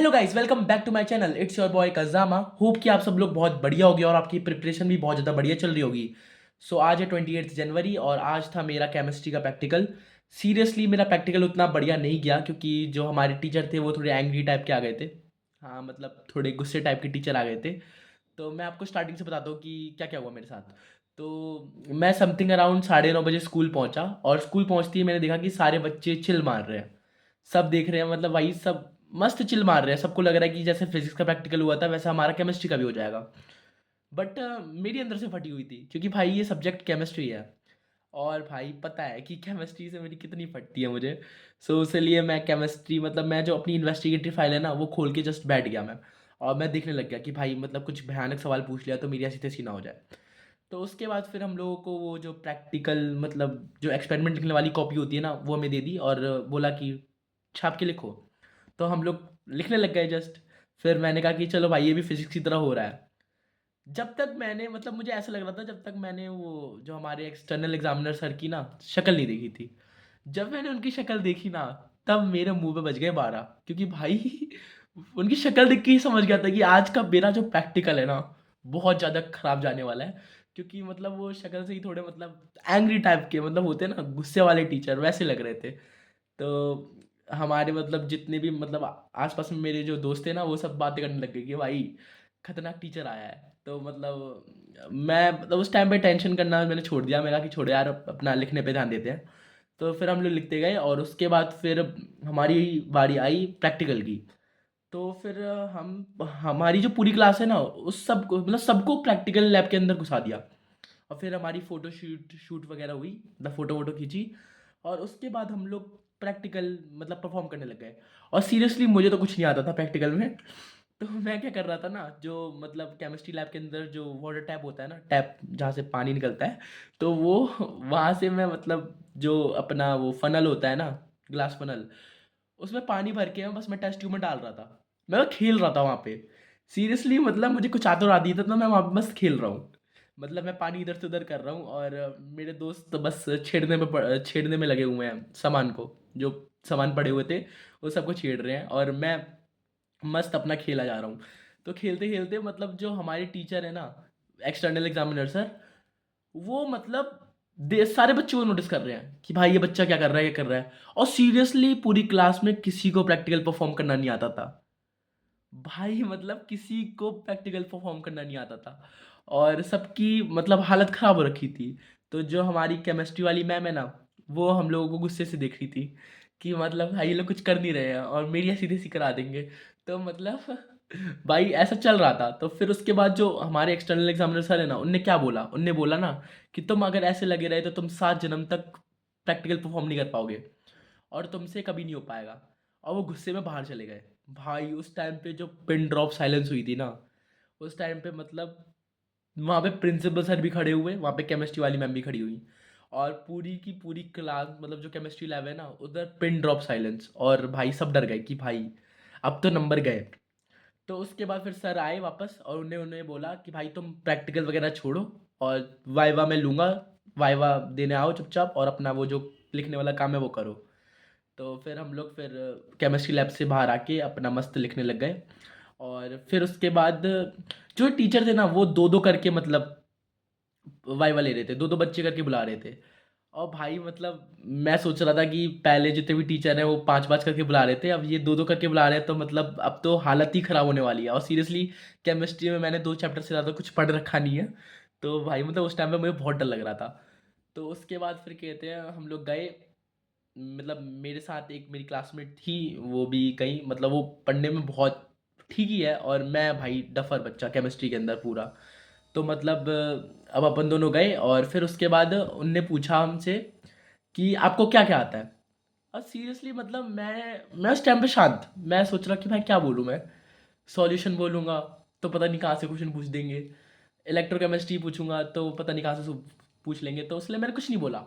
Hello guys, welcome back to my channel. It's your boy कजामा। होप कि आप सब लोग बहुत बढ़िया होगे और आपकी प्रिपरेशन भी बहुत ज़्यादा बढ़िया चल रही होगी। आज है 28 जनवरी और आज था मेरा केमिस्ट्री का प्रैक्टिकल। सीरियसली मेरा प्रैक्टिकल उतना बढ़िया नहीं गया क्योंकि जो हमारे टीचर थे वो थोड़े एंग्री टाइप के आ गए थे। हाँ, मतलब थोड़े गुस्से टाइप के टीचर आ गए थे। तो मैं आपको स्टार्टिंग से बताता हूँ कि क्या क्या हुआ मेरे साथ। तो मैं समथिंग अराउंड 9:30 बजे स्कूल पहुंचा और स्कूल पहुंचते ही मैंने देखा कि सारे बच्चे चिल मार रहे हैं। सब देख रहे हैं, मतलब वही सब मस्त चिल मार रहे हैं। सबको लग रहा है कि जैसे फिजिक्स का प्रैक्टिकल हुआ था वैसा हमारा केमिस्ट्री का भी हो जाएगा। बट मेरी अंदर से फटी हुई थी क्योंकि भाई ये सब्जेक्ट केमिस्ट्री है। और भाई पता है कि केमिस्ट्री से मेरी कितनी फटती है मुझे। इसलिए मैं केमिस्ट्री, मतलब मैं जो अपनी इन्वेस्टिगेटिव फाइल है ना वो खोल के जस्ट बैठ गया मैं। और मैं देखने लग गया कि भाई मतलब कुछ भयानक सवाल पूछ लिया तो मेरी ऐसी तैसी ना हो जाए। तो उसके बाद फिर हम लोगों को वो जो प्रैक्टिकल, मतलब जो एक्सपेरिमेंट लिखने वाली कॉपी होती है ना वो हमें दे दी और बोला कि छाप के लिखो। तो हम लोग लिखने लग गए जस्ट। फिर मैंने कहा कि चलो भाई ये भी फिजिक्स की तरह हो रहा है। जब तक मैंने, मतलब मुझे ऐसा लग रहा था जब तक मैंने वो जो हमारे एक्सटर्नल एग्जामिनर सर की ना शक्ल नहीं देखी थी। जब मैंने उनकी शक्ल देखी ना तब मेरे मुंह पे बज गए 12, क्योंकि भाई उनकी शक्ल देख के ही समझ गया था कि आज का मेरा जो प्रैक्टिकल है ना बहुत ज़्यादा खराब जाने वाला है। क्योंकि मतलब वो शक्ल से ही थोड़े, मतलब एंग्री टाइप के, मतलब होते हैं ना गुस्से वाले टीचर, वैसे लग रहे थे। तो हमारे मतलब जितने भी, मतलब आसपास में मेरे जो दोस्त थे ना वो सब बातें करने लग गए कि भाई खतरनाक टीचर आया है। तो मतलब मैं, मतलब उस टाइम पे टेंशन करना मैंने छोड़ दिया। मैं कहा कि छोड़ो यार, अपना लिखने पे ध्यान देते हैं। तो फिर हम लोग लिखते गए और उसके बाद फिर हमारी बारी आई प्रैक्टिकल की। तो फिर हम हमारी जो पूरी क्लास है ना उस सबको, मतलब सबको प्रैक्टिकल लैब के अंदर घुसा दिया। और फिर हमारी फ़ोटो शूट शूट वगैरह हुई, मतलब फ़ोटो वोटो खींची। और उसके बाद हम लोग प्रैक्टिकल मतलब परफॉर्म करने लग गए। और सीरियसली मुझे तो कुछ नहीं आता था प्रैक्टिकल में। तो मैं क्या कर रहा था ना, जो मतलब केमिस्ट्री लैब के अंदर जो वाटर टैप होता है ना, टैप जहाँ से पानी निकलता है, तो वो वहाँ से मैं, मतलब जो अपना वो फनल होता है ना, ग्लास फनल, उसमें पानी भर के बस मैं टेस्ट ट्यूब में डाल रहा था। मैं खेल रहा था वहाँ पे। सीरियसली मतलब मुझे कुछ आता नहीं था तो मैं वहाँ पे बस खेल रहा हूँ। मतलब मैं पानी इधर से उधर कर रहा हूँ और मेरे दोस्त तो बस छेड़ने में लगे हुए हैं सामान को। जो सामान पड़े हुए थे वो सबको छेड़ रहे हैं और मैं मस्त अपना खेला जा रहा हूँ। तो खेलते खेलते मतलब जो हमारे टीचर है ना, एक्सटर्नल एग्जामिनर सर, वो मतलब सारे बच्चों को नोटिस कर रहे हैं कि भाई ये बच्चा क्या कर रहा है, ये कर रहा है। और सीरियसली पूरी क्लास में किसी को प्रैक्टिकल परफॉर्म करना नहीं आता था। भाई मतलब किसी को प्रैक्टिकल परफॉर्म करना नहीं आता था और सबकी मतलब हालत ख़राब हो रखी थी। तो जो हमारी केमिस्ट्री वाली मैम है ना, वो हम लोगों को गुस्से से देख रही थी कि मतलब भाई ये लोग कुछ कर नहीं रहे हैं और मेरी ऐसी तैसी करा देंगे। तो मतलब भाई ऐसा चल रहा था। तो फिर उसके बाद जो हमारे एक्सटर्नल एग्जामिनर सर है ना, उनने क्या बोला, उनने बोला ना कि तुम अगर ऐसे लगे रहे तो तुम 7 जन्म तक प्रैक्टिकल परफॉर्म नहीं कर पाओगे और तुमसे कभी नहीं हो पाएगा। और वो गुस्से में बाहर चले गए। भाई उस टाइम पे जो पिन ड्रॉप साइलेंस हुई थी ना, उस टाइम पे मतलब वहाँ पे प्रिंसिपल सर भी खड़े हुए, वहाँ पे केमिस्ट्री वाली मैम भी खड़ी हुई। और पूरी की पूरी क्लास, मतलब जो केमिस्ट्री लैब है ना उधर पिन ड्रॉप साइलेंस। और भाई सब डर गए कि भाई अब तो नंबर गए। तो उसके बाद फिर सर आए वापस और उन्हें उन्हें बोला कि भाई तुम प्रैक्टिकल वगैरह छोड़ो और वाइवा मैं लूँगा, वाइवा देने आओ चुपचाप और अपना वो जो लिखने वाला काम है वो करो। तो फिर हम लोग फिर केमिस्ट्री लैब से बाहर आके अपना मस्त लिखने लग गए। और फिर उसके बाद जो टीचर थे ना वो दो दो करके, मतलब वाइवा ले रहे थे, दो दो बच्चे करके बुला रहे थे। और भाई मतलब मैं सोच रहा था कि पहले जितने भी टीचर हैं वो पांच पांच करके बुला रहे थे, अब ये दो दो करके बुला रहे हैं तो मतलब अब तो हालत ही ख़राब होने वाली है। और सीरियसली केमिस्ट्री में मैंने 2 चैप्टर से ज़्यादा कुछ पढ़ रखा नहीं है। तो भाई मतलब उस टाइम पे मुझे बहुत डर लग रहा था। तो उसके बाद फिर कहते हैं हम लोग गए। मतलब मेरे साथ एक मेरी क्लासमेट थी, वो भी कहीं, मतलब वो पढ़ने में बहुत ठीक ही है और मैं भाई डफर बच्चा केमिस्ट्री के अंदर पूरा। तो मतलब अब अपन दोनों गए और फिर उसके बाद उनने पूछा हमसे कि आपको क्या क्या आता है। और सीरियसली मतलब मैं उस टाइम पे शांत, मैं सोच रहा कि भाई क्या बोलूँ मैं। सॉल्यूशन बोलूँगा तो पता नहीं कहाँ से क्वेश्चन पूछ देंगे। इलेक्ट्रोकेमिस्ट्री पूछूंगा तो पता नहीं कहाँ से पूछ लेंगे, तो इसलिए मैंने कुछ नहीं बोला।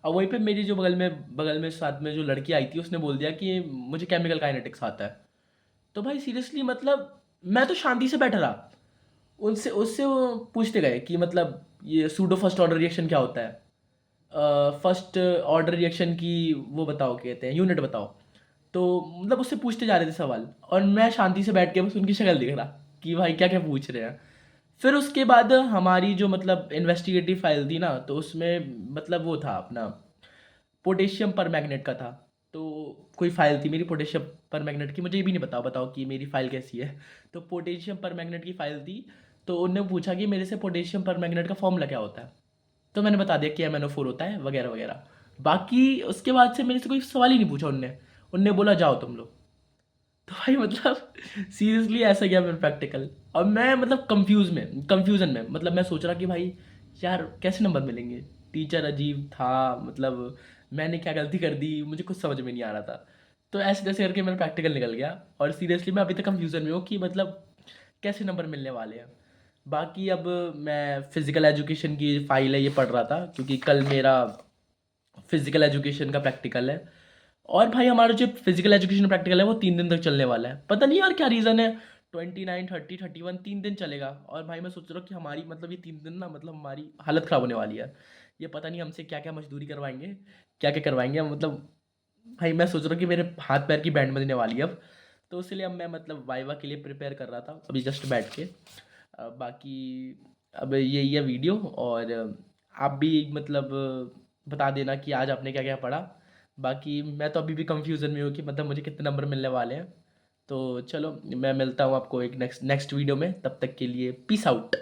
और वहीं पे मेरी जो बगल में साथ में जो लड़की आई थी उसने बोल दिया कि मुझे केमिकल काइनेटिक्स आता है। तो भाई सीरियसली मतलब मैं तो शांति से बैठा रहा। उनसे उससे वो पूछते गए कि मतलब ये सूडो फर्स्ट ऑर्डर रिएक्शन क्या होता है, फर्स्ट ऑर्डर रिएक्शन की वो बताओ, कहते हैं यूनिट बताओ। तो मतलब उससे पूछते जा रहे थे सवाल, और मैं शांति से बैठ के बस उनकी शक्ल देख रहा कि भाई क्या क्या पूछ रहे हैं। फिर उसके बाद हमारी जो मतलब इन्वेस्टिगेटिव फाइल थी ना, तो उसमें मतलब वो था अपना पोटेशियम पर मैग्नेट का था। तो कोई फाइल थी मेरी पोटेशियम पर मैग्नेट की, मुझे ये भी नहीं बताओ बताओ कि मेरी फाइल कैसी है। तो पोटेशियम पर मैग्नेट की फाइल थी। तो उनने पूछा कि मेरे से पोटेशियम पर मैग्नेट का फॉर्मूला क्या होता है। तो मैंने बता दिया कि MnO4 होता है वगैरह वगैरह। बाकी उसके बाद से मेरे से कोई सवाल ही नहीं पूछा उनने। उनने बोला जाओ तुम लोग। तो भाई मतलब सीरियसली ऐसा गया मेरा प्रैक्टिकल। अब मैं मतलब कंफ्यूजन में मतलब मैं सोच रहा कि भाई यार कैसे नंबर मिलेंगे। टीचर अजीब था, मतलब मैंने क्या गलती कर दी मुझे कुछ समझ में नहीं आ रहा था। तो ऐसे तैसे करके मेरा प्रैक्टिकल निकल गया। और सीरियसली मैं अभी तक कंफ्यूजन में हूँ कि मतलब कैसे नंबर मिलने वाले हैं। बाकी अब मैं फिज़िकल एजुकेशन की फ़ाइल है ये पढ़ रहा था, क्योंकि कल मेरा फिज़िकल एजुकेशन का प्रैक्टिकल है। और भाई हमारा जो फिजिकल एजुकेशन प्रैक्टिकल है वो 3 दिन तक चलने वाला है। पता नहीं यार क्या रीज़न है। 29, 30, 31 3 दिन चलेगा। और भाई मैं सोच रहा हूँ कि हमारी मतलब ये 3 दिन ना मतलब हमारी हालत ख़राब होने वाली है। ये पता नहीं हमसे क्या क्या मजदूरी करवाएंगे, क्या क्या करवाएंगे मतलब। भाई मैं सोच रहा हूँ कि मेरे हाथ पैर की बैंड बजने वाली है अब। तो इसलिए अब मैं मतलब वाइवा के लिए प्रिपेयर कर रहा था अभी जस्ट बैठ के। बाकी अब यही है वीडियो। और आप भी मतलब बता देना कि आज आपने क्या क्या पढ़ा। बाकी मैं तो अभी भी कंफ्यूजन में हूँ कि मतलब मुझे कितने नंबर मिलने वाले हैं। तो चलो मैं मिलता हूँ आपको एक नेक्स्ट नेक्स्ट वीडियो में, तब तक के लिए पीस आउट।